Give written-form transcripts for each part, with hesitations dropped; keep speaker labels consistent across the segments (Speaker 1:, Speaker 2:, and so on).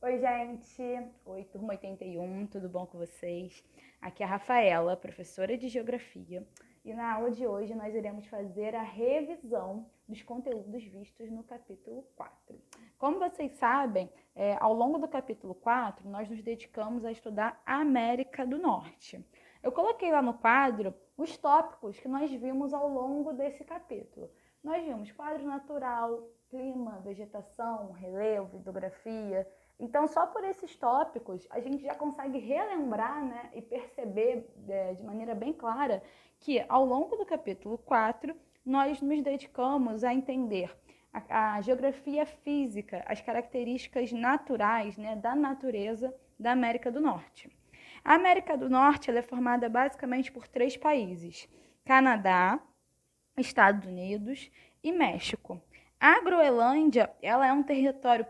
Speaker 1: Oi, gente! Oi, turma 81, tudo bom com vocês? Aqui é a Rafaela, professora de Geografia, e na aula de hoje nós iremos fazer a revisão dos conteúdos vistos no capítulo 4. Como vocês sabem, ao longo do capítulo 4, nós nos dedicamos a estudar a América do Norte. Eu coloquei lá no quadro os tópicos que nós vimos ao longo desse capítulo. Nós vimos quadro natural, clima, vegetação, relevo, hidrografia. Então, só por esses tópicos, a gente já consegue relembrar, né, e perceber de maneira bem clara que, ao longo do capítulo 4, nós nos dedicamos a entender a geografia física, as características naturais, né, da natureza da América do Norte. A América do Norte ela é formada basicamente por 3 países: Canadá, Estados Unidos e México. A Groenlândia ela é um território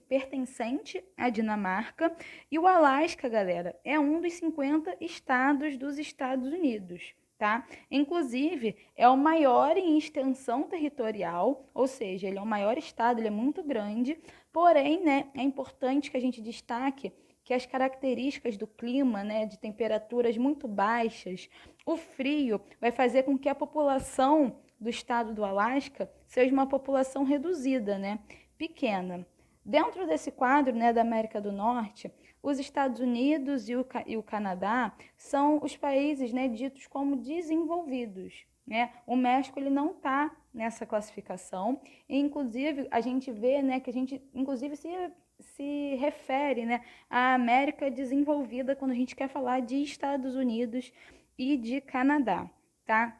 Speaker 1: pertencente à Dinamarca e o Alasca, galera, é um dos 50 estados dos Estados Unidos. Tá? Inclusive, é o maior em extensão territorial, ou seja, ele é o maior estado, ele é muito grande, porém, né, é importante que a gente destaque que as características do clima, né, de temperaturas muito baixas, o frio, vai fazer com que a população do estado do Alasca seja uma população reduzida, né, pequena. Dentro desse quadro, né, da América do Norte, os Estados Unidos e o Canadá são os países, né, ditos como desenvolvidos. Né? O México ele não está nessa classificação, e inclusive a gente vê, né, que a gente inclusive se refere, né, à América desenvolvida quando a gente quer falar de Estados Unidos e de Canadá, tá?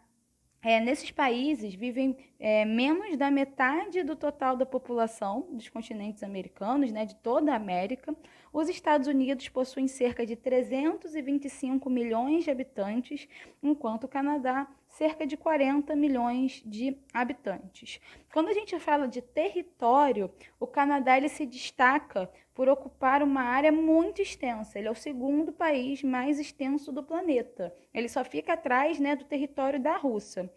Speaker 1: Nesses países vivem menos da metade do total da população dos continentes americanos, né, de toda a América. Os Estados Unidos possuem cerca de 325 milhões de habitantes, enquanto o Canadá cerca de 40 milhões de habitantes. Quando a gente fala de território, o Canadá ele se destaca por ocupar uma área muito extensa. Ele é o segundo país mais extenso do planeta. Ele só fica atrás, né, do território da Rússia,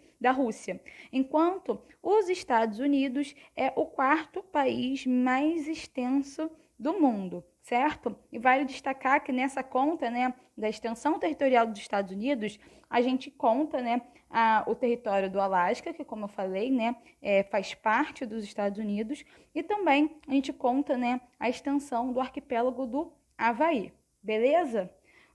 Speaker 1: enquanto os Estados Unidos é o quarto país mais extenso do mundo, certo? E vale destacar que nessa conta, né, da extensão territorial dos Estados Unidos, a gente conta, né, o território do Alasca, que como eu falei, né, faz parte dos Estados Unidos, e também a gente conta, né, a extensão do arquipélago do Havaí, beleza?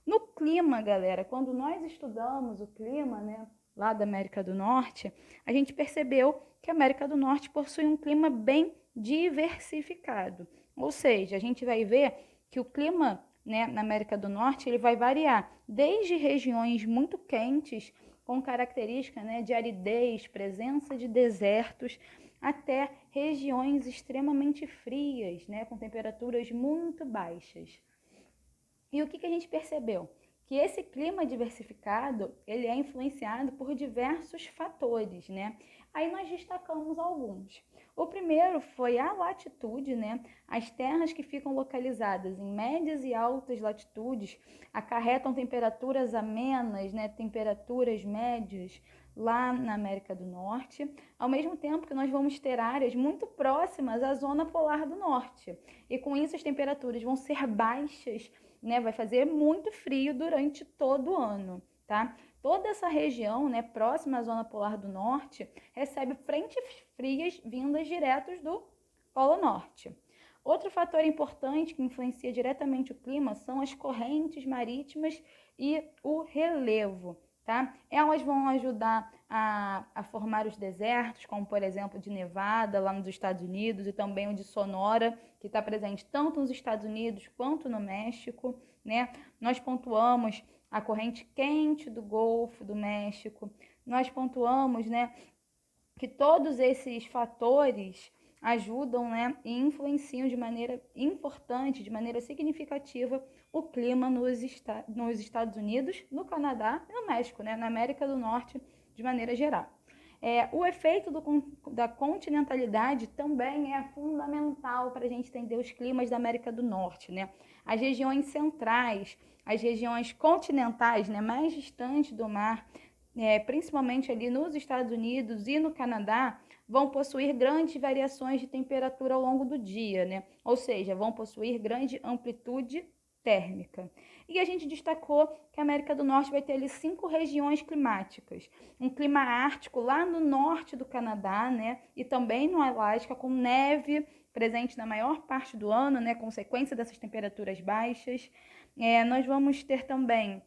Speaker 1: No clima, galera, quando nós estudamos o clima, né, lá da América do Norte, a gente percebeu que a América do Norte possui um clima bem diversificado. Ou seja, a gente vai ver que o clima, né, na América do Norte ele vai variar desde regiões muito quentes, com característica, né, de aridez, presença de desertos, até regiões extremamente frias, né, com temperaturas muito baixas. E o que a gente percebeu? Que esse clima diversificado, ele é influenciado por diversos fatores, né? Aí nós destacamos alguns. O primeiro foi a latitude, né? As terras que ficam localizadas em médias e altas latitudes acarretam temperaturas amenas, né? Temperaturas médias lá na América do Norte, ao mesmo tempo que nós vamos ter áreas muito próximas à zona polar do norte. E com isso as temperaturas vão ser baixas, né, vai fazer muito frio durante todo o ano, tá? Toda essa região, né, próxima à zona polar do norte, recebe frentes frias vindas diretos do Polo Norte. Outro fator importante que influencia diretamente o clima são as correntes marítimas e o relevo, tá? Elas vão ajudar a formar os desertos, como por exemplo de Nevada, lá nos Estados Unidos, e também o de Sonora, que está presente tanto nos Estados Unidos quanto no México, né? Nós pontuamos a corrente quente do Golfo do México, nós pontuamos, né, que todos esses fatores ajudam, né, e influenciam de maneira importante, de maneira significativa, o clima nos Estados Unidos, no Canadá e no México, né, na América do Norte, de maneira geral. O efeito da continentalidade também é fundamental para a gente entender os climas da América do Norte, né? As regiões centrais, as regiões continentais, né, mais distantes do mar, principalmente ali nos Estados Unidos e no Canadá, vão possuir grandes variações de temperatura ao longo do dia, né? Ou seja, vão possuir grande amplitude térmica. E a gente destacou que a América do Norte vai ter ali 5 regiões climáticas. Um clima ártico lá no norte do Canadá, né? E também no Alasca, com neve presente na maior parte do ano, né? Consequência dessas temperaturas baixas. Nós vamos ter também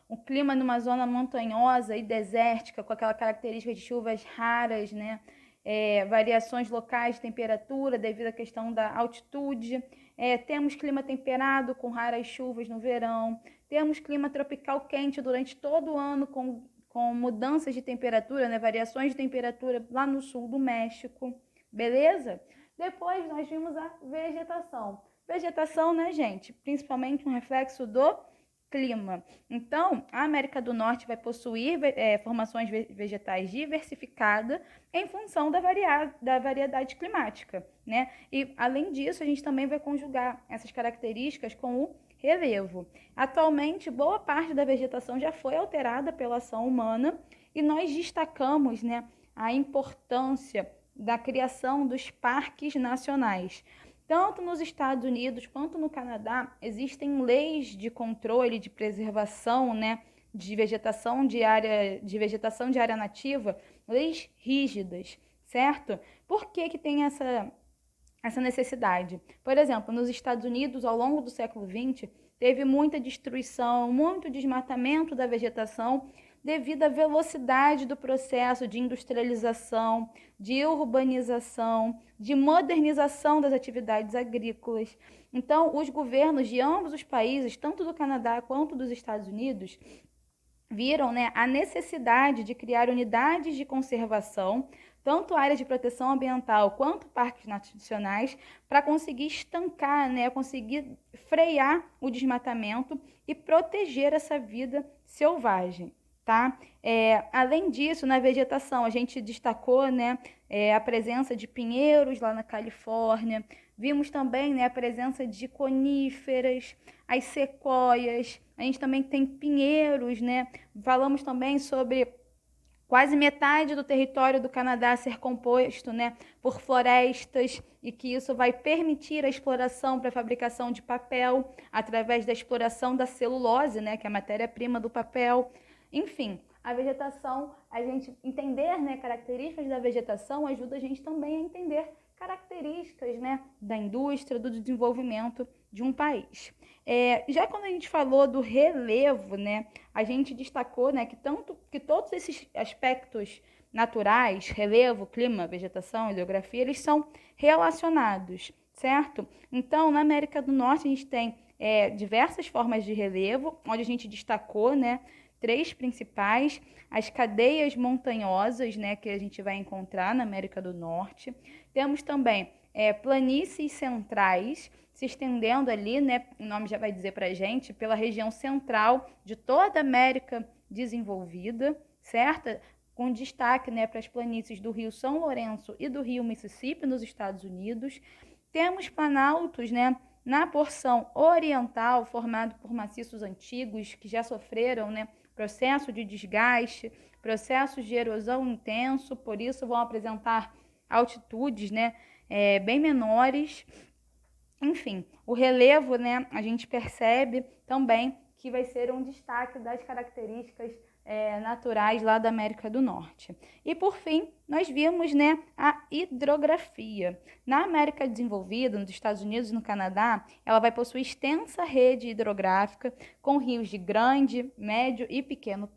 Speaker 1: um clima numa zona montanhosa e desértica, com aquela característica de chuvas raras, né? Variações locais de temperatura devido à questão da altitude. Temos clima temperado com raras chuvas no verão. Temos clima tropical quente durante todo o ano com mudanças de temperatura, né? Variações de temperatura lá no sul do México. Beleza? Depois nós vimos a vegetação. Vegetação, né, gente? Principalmente um reflexo do clima. Então, a América do Norte vai possuir formações vegetais diversificadas em função da variedade climática, né? E, além disso, a gente também vai conjugar essas características com o relevo. Atualmente, boa parte da vegetação já foi alterada pela ação humana e nós destacamos, né, a importância da criação dos parques nacionais. Tanto nos Estados Unidos quanto no Canadá, existem leis de controle, de preservação, né, de vegetação de área nativa, leis rígidas, certo? Por que tem essa necessidade? Por exemplo, nos Estados Unidos, ao longo do século XX, teve muita destruição, muito desmatamento da vegetação devido à velocidade do processo de industrialização, de urbanização, de modernização das atividades agrícolas. Então, os governos de ambos os países, tanto do Canadá quanto dos Estados Unidos, viram, né, a necessidade de criar unidades de conservação, tanto áreas de proteção ambiental quanto parques nacionais, para conseguir estancar, né, conseguir frear o desmatamento e proteger essa vida selvagem. Tá? Além disso, na vegetação, a gente destacou, né, a presença de pinheiros lá na Califórnia, vimos também, né, a presença de coníferas, as sequoias, a gente também tem pinheiros, né? Falamos também sobre quase metade do território do Canadá ser composto, né, por florestas e que isso vai permitir a exploração para a fabricação de papel através da exploração da celulose, né, que é a matéria-prima do papel. Enfim, a vegetação, a gente entender, né, características da vegetação ajuda a gente também a entender características, né, da indústria, do desenvolvimento de um país. Já quando a gente falou do relevo, né, a gente destacou, né, que todos esses aspectos naturais, relevo, clima, vegetação, hidrografia, eles são relacionados, certo? Então, na América do Norte, a gente tem diversas formas de relevo, onde a gente destacou, né, 3 principais, as cadeias montanhosas, né, que a gente vai encontrar na América do Norte. Temos também planícies centrais, se estendendo ali, né, o nome já vai dizer para a gente, pela região central de toda a América desenvolvida, certo? Com destaque, né, para as planícies do Rio São Lourenço e do Rio Mississippi, nos Estados Unidos. Temos planaltos, né, na porção oriental, formado por maciços antigos que já sofreram, né, processo de desgaste, processos de erosão intenso, por isso vão apresentar altitudes, né, bem menores. Enfim, o relevo, né, a gente percebe também que vai ser um destaque das características naturais lá da América do Norte. E por fim, nós vimos, né, a hidrografia. Na América desenvolvida, nos Estados Unidos e no Canadá, ela vai possuir extensa rede hidrográfica com rios de grande, médio e pequeno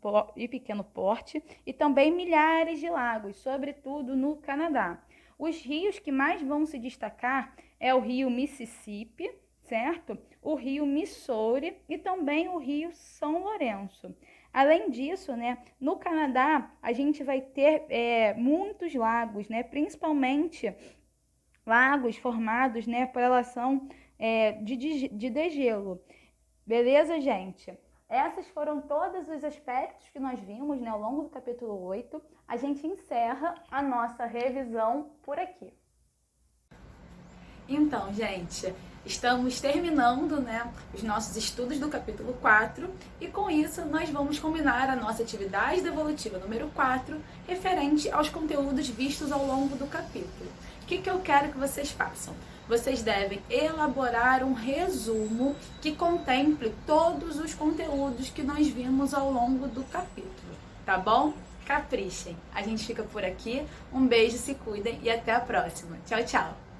Speaker 1: porte e também milhares de lagos, sobretudo no Canadá. Os rios que mais vão se destacar é o rio Mississippi, certo? O rio Missouri e também o rio São Lourenço. Além disso, né, no Canadá, a gente vai ter muitos lagos, né, principalmente lagos formados, né, por relação de degelo. Beleza, gente? Esses foram todos os aspectos que nós vimos, né, ao longo do capítulo 8. A gente encerra a nossa revisão por aqui. Então, gente, Estamos terminando, os nossos estudos do capítulo 4 e com isso nós vamos combinar a nossa atividade devolutiva número 4 referente aos conteúdos vistos ao longo do capítulo. O que eu quero que vocês façam? Vocês devem elaborar um resumo que contemple todos os conteúdos que nós vimos ao longo do capítulo, tá bom? Caprichem! A gente fica por aqui, um beijo, se cuidem e até a próxima. Tchau, tchau!